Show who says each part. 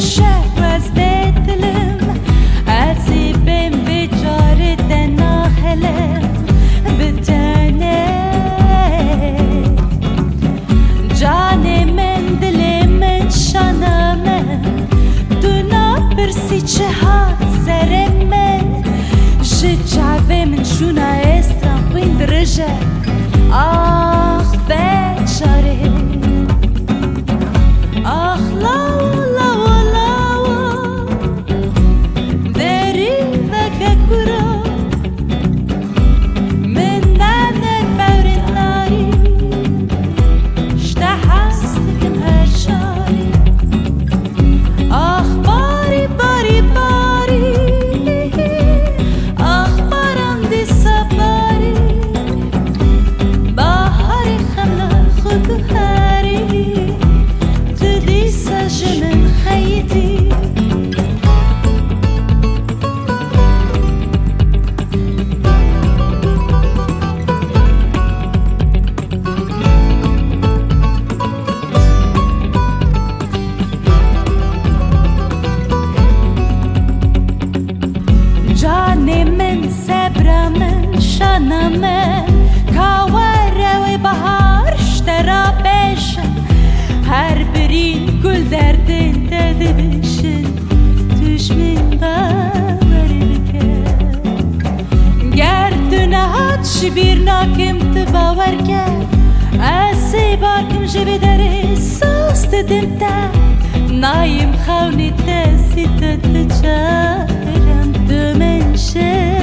Speaker 1: شهر و از بیتلم عزی بیم به جارت ناهلم بتنه جان من دل من شانم دونا برسی چه هات سر من شجعوه من شونا استران خوین درجه آخ بیچاره آخ لاو لاو لاو دری وکه کرا من ننه بورد ناری شته هستیم هر شاری آخ باری باری باری آخ بارم دی سپاری بهاری خمنا خود هری تو دی سجمن خیتی جان من صبر من شان من کاوره و بهار شترا بشن هر برین گل دردن داده بشن توش من باوری بکن گردونه هات شبیر ناکم تو باور کرد اسی باکم جبه در احساس ددم تا نایم خونی تسی تد چارم دو منشه